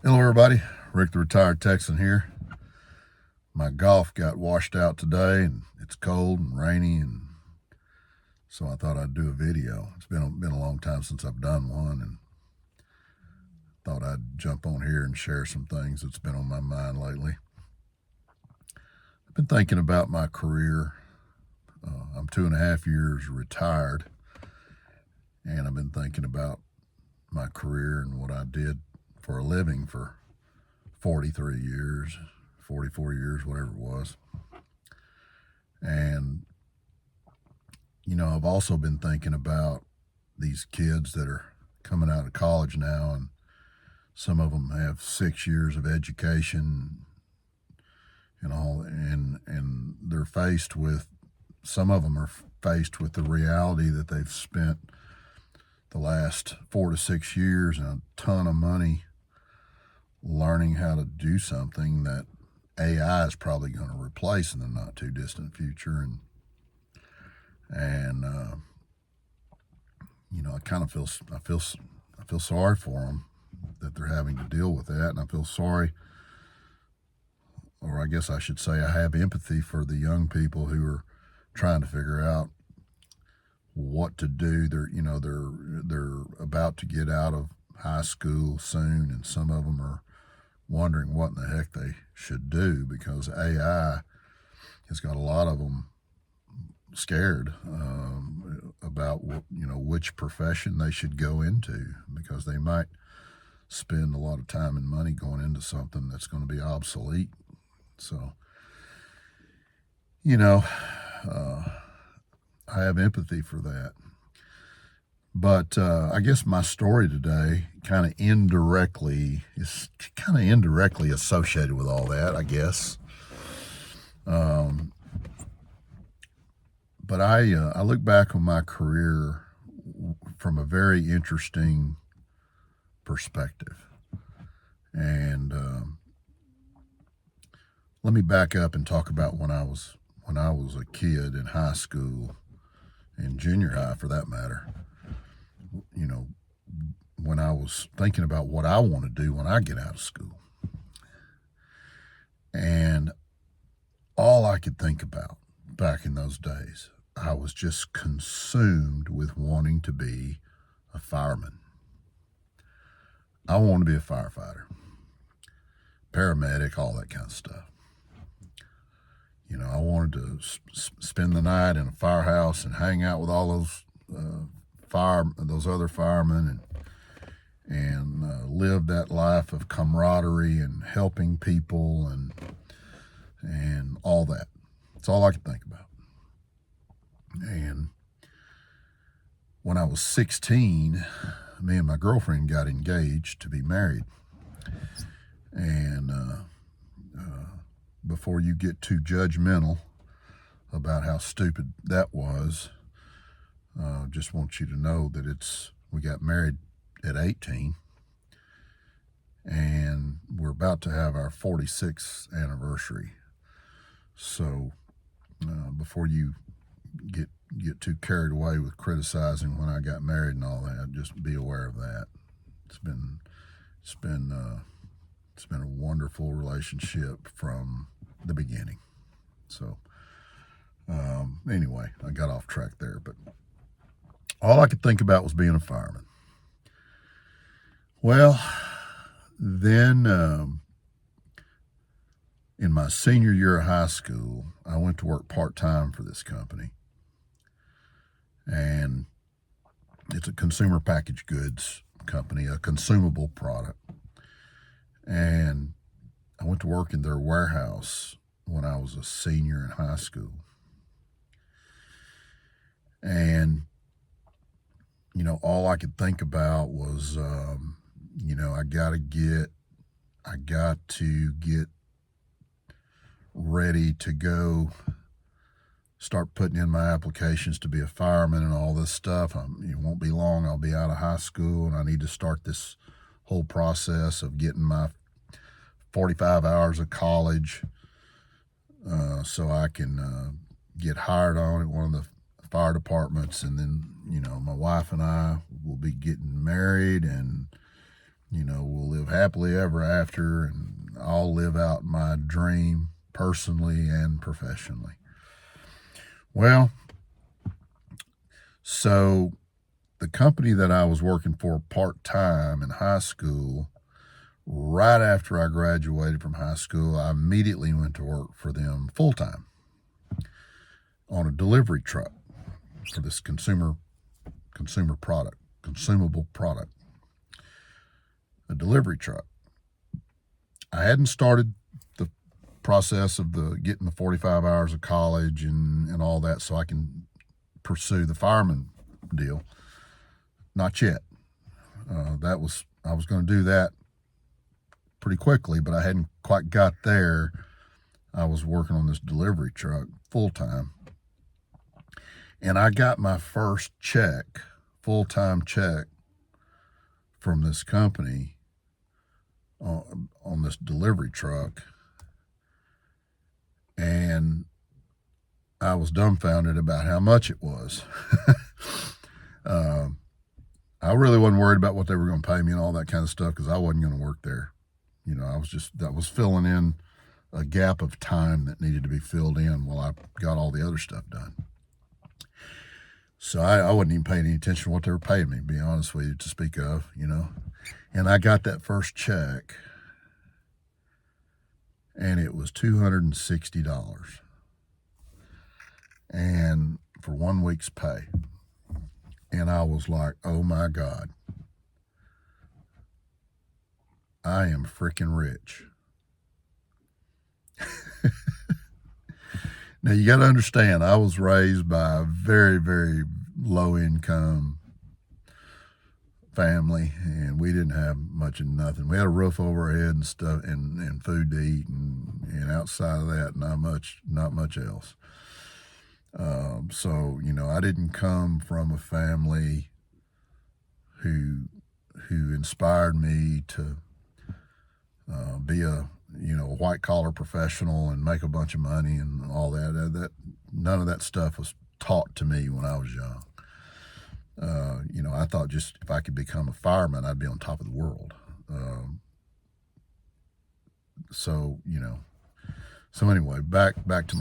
Hello everybody, Rick the Retired Texan here. My golf got washed out today and it's cold and rainy, and so I thought I'd do a video. It's been a long time since I've done one, and thought I'd jump on here and share some things that's been on my mind lately. I've been thinking about my career. I'm 2.5 years retired, and I've been thinking about my career and what I did for a living for 43 years, 44 years, whatever it was. And, I've also been thinking about these kids that are coming out of college now, and some of them have 6 years of education and all, and they're faced with, some of them are faced with the reality that they've spent the last 4 to 6 years and a ton of money learning how to do something that AI is probably going to replace in the not too distant future. And I kind of feel sorry for them that they're having to deal with that, and I feel sorry, or I guess I should say I have empathy for the young people who are trying to figure out what to do. They're about to get out of high school soon, and some of them are wondering what in the heck they should do, because AI has got a lot of them scared about which profession they should go into, because they might spend a lot of time and money going into something that's going to be obsolete. So, I have empathy for that. But I guess my story today kind of indirectly associated with all that, I guess. But I look back on my career from a very interesting perspective. And let me back up and talk about when I was a kid in high school, and junior high for that matter. When I was thinking about what I want to do when I get out of school. And all I could think about back in those days, I was just consumed with wanting to be a fireman. I wanted to be a firefighter, paramedic, all that kind of stuff. I wanted to spend the night in a firehouse and hang out with all those other firemen, and live that life of camaraderie and helping people and all that. That's all I could think about. And when I was 16, me and my girlfriend got engaged to be married. And before you get too judgmental about how stupid that was, just want you to know that we got married at 18, and we're about to have our 46th anniversary. So before you get too carried away with criticizing when I got married and all that, just be aware of that. It's been a wonderful relationship from the beginning. So anyway, I got off track there, but all I could think about was being a fireman. Well, then in my senior year of high school, I went to work part-time for this company. And it's a consumer packaged goods company, a consumable product. And I went to work in their warehouse when I was a senior in high school. And, all I could think about was, I got to get ready to go start putting in my applications to be a fireman and all this stuff. It won't be long, I'll be out of high school, and I need to start this whole process of getting my 45 hours of college so I can get hired on at one of the fire departments. And then, my wife and I will be getting married, and, we'll live live happily ever after, and I'll live out my dream personally and professionally. Well, so the company that I was working for part-time in high school, right after I graduated from high school, I immediately went to work for them full-time on a delivery truck for this consumable product, a delivery truck. I hadn't started the process of getting the 45 hours of college and all that so I can pursue the fireman deal. Not yet. I was going to do that pretty quickly, but I hadn't quite got there. I was working on this delivery truck full time, and I got my first check, full-time check from this company on this delivery truck, and I was dumbfounded about how much it was. I really wasn't worried about what they were going to pay me and all that kind of stuff because I wasn't going to work there. You know, that was filling in a gap of time that needed to be filled in while I got all the other stuff done. So I wasn't even paying any attention to what they were paying me, to be honest with you, to speak of, you know. And I got that first check, and it was $260. And for 1 week's pay. And I was like, oh my God, I am freaking rich. Now, you got to understand, I was raised by a very, very low income family, and we didn't have much of nothing. We had a roof over our head and stuff, and food to eat, and outside of that, not much else. So, you know, I didn't come from a family who inspired me to be a white collar professional and make a bunch of money and all that. None of that stuff was taught to me when I was young. You know, I thought just if I could become a fireman, I'd be on top of the world. So, you know, so anyway, back to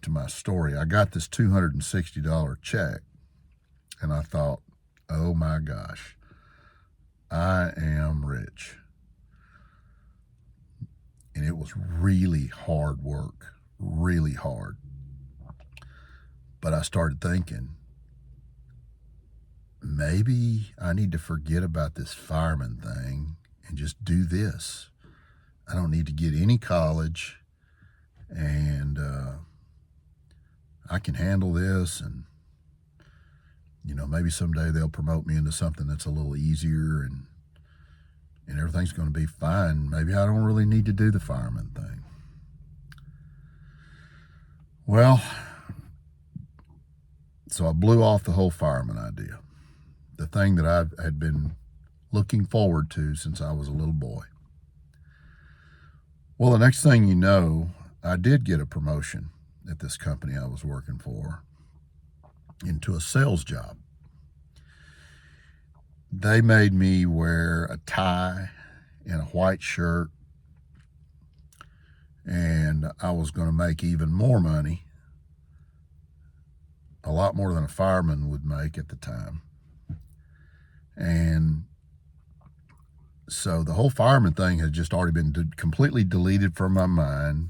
my story. I got this $260 check, and I thought, oh my gosh, I am rich. And it was really hard work, really hard. But I started thinking, maybe I need to forget about this fireman thing and just do this. I don't need to get any college, and I can handle this, and you know, maybe someday they'll promote me into something that's a little easier, and everything's going to be fine. Maybe I don't really need to do the fireman thing. Well, so I blew off the whole fireman idea, the thing that I had been looking forward to since I was a little boy. Well, the next thing you know, I did get a promotion at this company I was working for into a sales job. They made me wear a tie and a white shirt, and I was going to make even more money, a lot more than a fireman would make at the time. And so the whole fireman thing had just already been completely deleted from my mind,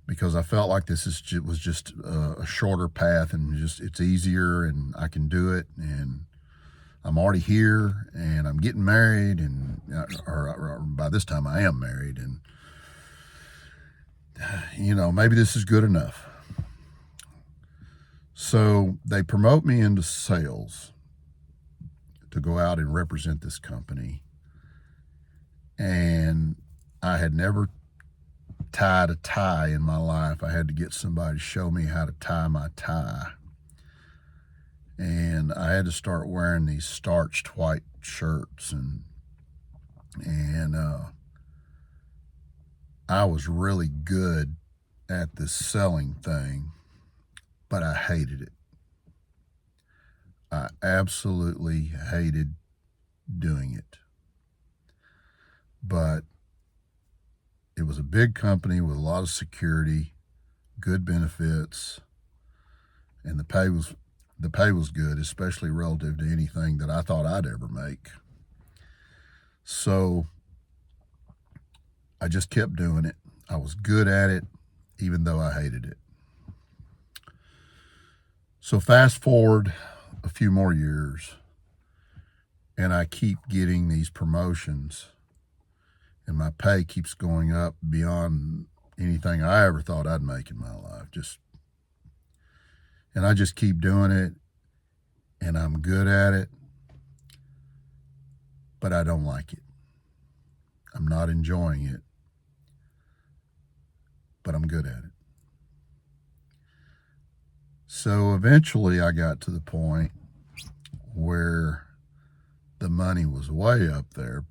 because I felt like this was just a shorter path, and it's easier, and I can do it, and I'm already here, and I'm getting married, and or by this time I am married, and you know, maybe this is good enough. So they promote me into sales to go out and represent this company, and I had never tied a tie in my life. I had to get somebody to show me how to tie my tie. And I had to start wearing these starched white shirts, and I was really good at this selling thing, but I hated it. I absolutely hated doing it. but it was a big company with a lot of security, good benefits, and the pay was good, especially relative to anything that I thought I'd ever make. So I just kept doing it. I was good at it, even though I hated it. So fast forward a few more years, and I keep getting these promotions, and my pay keeps going up beyond anything I ever thought I'd make in my life. And I just keep doing it, and I'm good at it, but I don't like it. I'm not enjoying it, but I'm good at it. So eventually I got to the point where the money was way up there,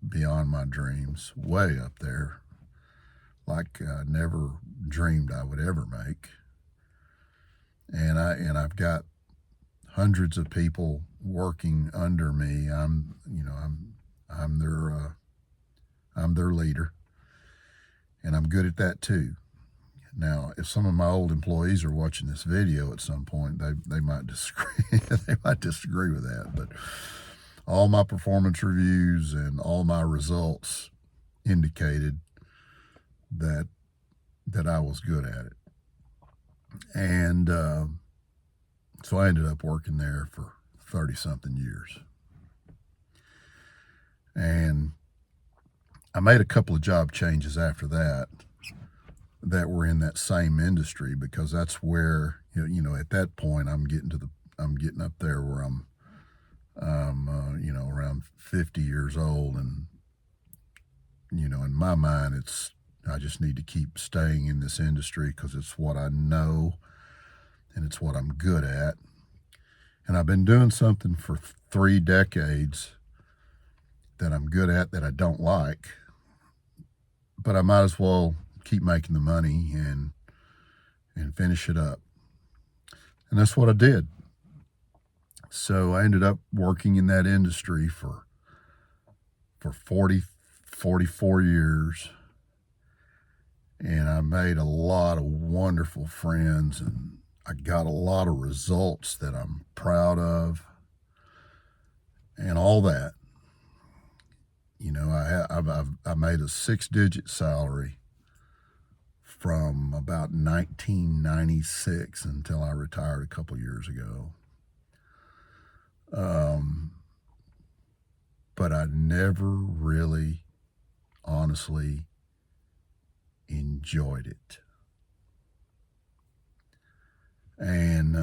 beyond my dreams, way up there, like I never dreamed I would ever make. And I've got hundreds of people working under me. I'm their leader, and I'm good at that too. Now, if some of my old employees are watching this video at some point, they might disagree. They might disagree with that, but all my performance reviews and all my results indicated that I was good at it. And so I ended up working there for 30-something years. And I made a couple of job changes after that were in that same industry, because that's where, at that point I'm getting up there where I'm around 50 years old, and in my mind I just need to keep staying in this industry because it's what I know and it's what I'm good at. And I've been doing something for 3 decades that I'm good at that I don't like, but I might as well keep making the money and finish it up. And that's what I did. So I ended up working in that industry for 44 years. And I made a lot of wonderful friends, and I got a lot of results that I'm proud of and all that. I made a 6-digit salary from about 1996 until I retired a couple years ago. But I never really, honestly, enjoyed it. And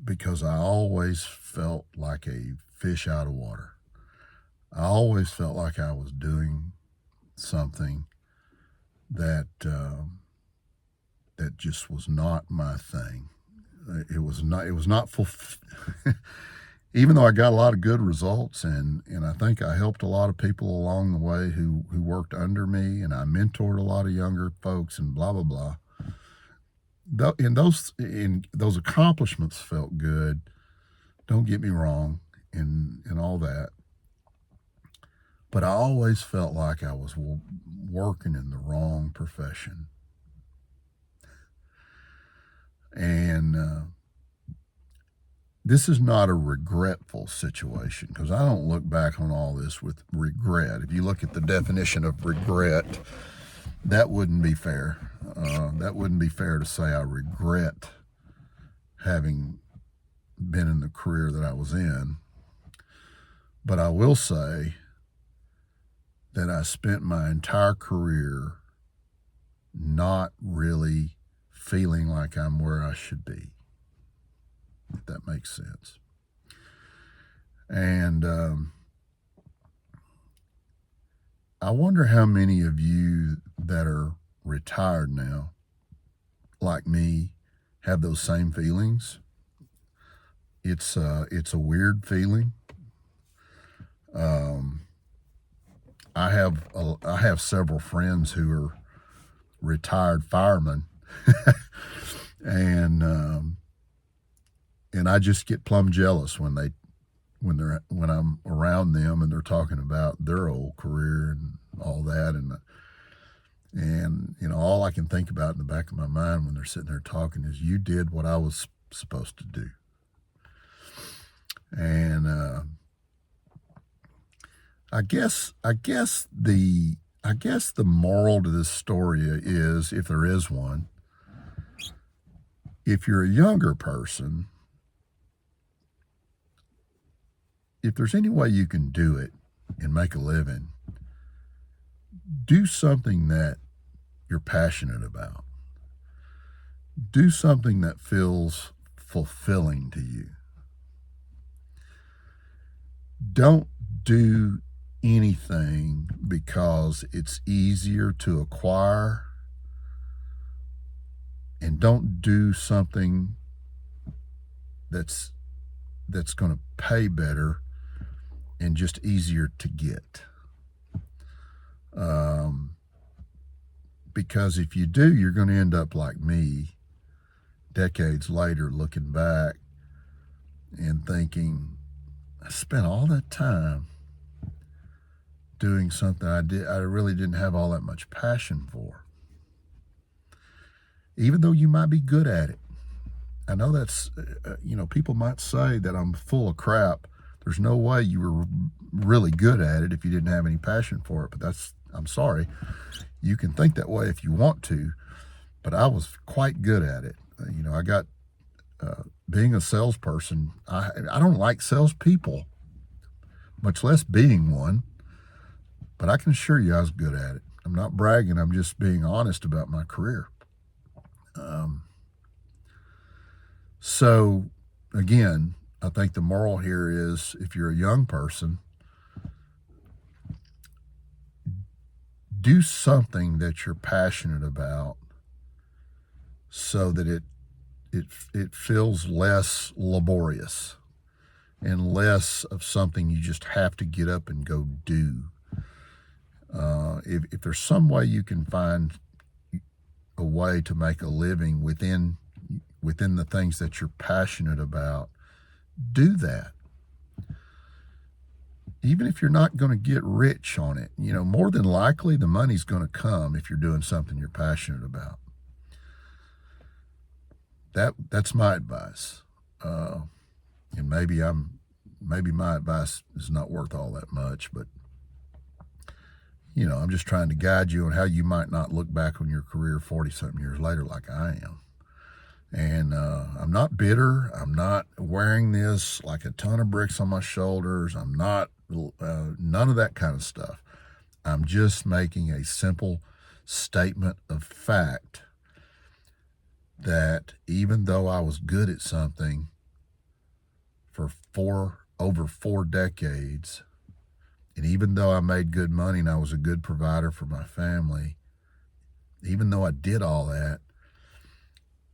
because I always felt like a fish out of water. I always felt like I was doing something that just was not my thing. It was not even though I got a lot of good results, and I think I helped a lot of people along the way who worked under me, and I mentored a lot of younger folks and blah, blah, blah. And those accomplishments felt good. Don't get me wrong, and all that. But I always felt like I was working in the wrong profession. And this is not a regretful situation, because I don't look back on all this with regret. If you look at the definition of regret, that wouldn't be fair. That wouldn't be fair to say I regret having been in the career that I was in. But I will say that I spent my entire career not really feeling like I'm where I should be, if that makes sense. And I wonder how many of you that are retired now, like me, have those same feelings. It's a weird feeling. I have several friends who are retired firemen, and I just get plumb jealous when I'm around around them and they're talking about their old career and all that. And you know, all I can think about in the back of my mind when they're sitting there talking is, you did what I was supposed to do. And I guess the moral to this story is, if there is one, if you're a younger person, if there's any way you can do it and make a living, do something that you're passionate about. Do something that feels fulfilling to you. Don't do anything because it's easier to acquire, and don't do something that's going to pay better and just easier to get. Because if you do, you're going to end up like me decades later, looking back and thinking, I spent all that time doing something I really didn't have all that much passion for. Even though you might be good at it. I know that's, people might say that I'm full of crap. There's no way you were really good at it if you didn't have any passion for it. But I'm sorry. You can think that way if you want to, but I was quite good at it. I got, being a salesperson, I don't like salespeople, much less being one, but I can assure you I was good at it. I'm not bragging. I'm just being honest about my career. So again, I think the moral here is, if you're a young person, do something that you're passionate about so that it feels less laborious and less of something you just have to get up and go do. If there's some way you can find a way to make a living within the things that you're passionate about, do that. Even if you're not going to get rich on it, more than likely the money's going to come if you're doing something you're passionate about. That's my advice. And maybe my advice is not worth all that much, but I'm just trying to guide you on how you might not look back on your career 40-something years later like I am. And I'm not bitter. I'm not wearing this like a ton of bricks on my shoulders. I'm not, none of that kind of stuff. I'm just making a simple statement of fact that even though I was good at something for over 4 decades, and even though I made good money and I was a good provider for my family, even though I did all that,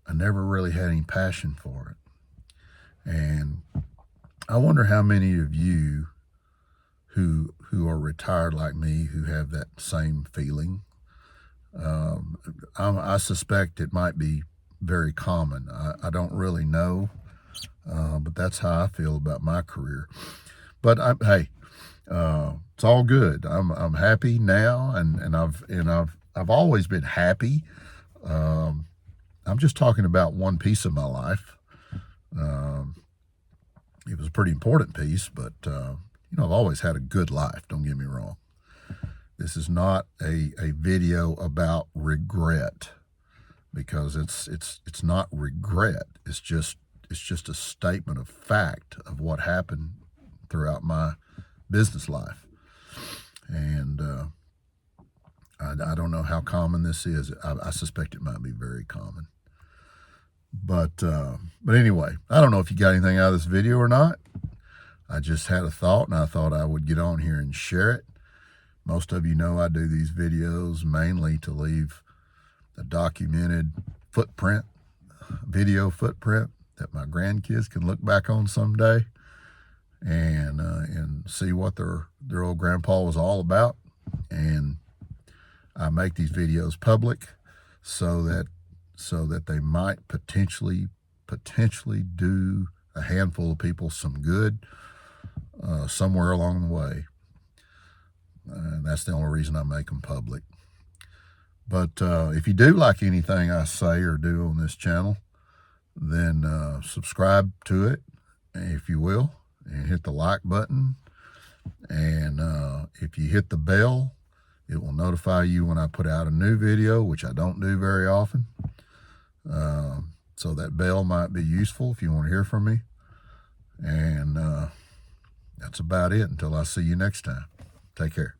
I never really had any passion for it. And I wonder how many of you who are retired like me who have that same feeling. I suspect it might be very common. I don't really know, but that's how I feel about my career. But hey, it's all good. I'm happy now, and I've always been happy. I'm just talking about one piece of my life. It was a pretty important piece, but I've always had a good life. Don't get me wrong. This is not a video about regret, because it's not regret. It's just a statement of fact of what happened throughout my business life. And I don't know how common this is. I suspect it might be very common. But anyway, I don't know if you got anything out of this video or not. I just had a thought, and I thought I would get on here and share it. Most of you know I do these videos mainly to leave a documented footprint, video footprint that my grandkids can look back on someday and see what their old grandpa was all about. And I make these videos public so that they might potentially do a handful of people some good. somewhere along the way. And that's the only reason I make them public. But if you do like anything I say or do on this channel, then subscribe to it, if you will, and hit the like button. And if you hit the bell, it will notify you when I put out a new video, which I don't do very often. So that bell might be useful if you want to hear from me. And that's about it until I see you next time. Take care.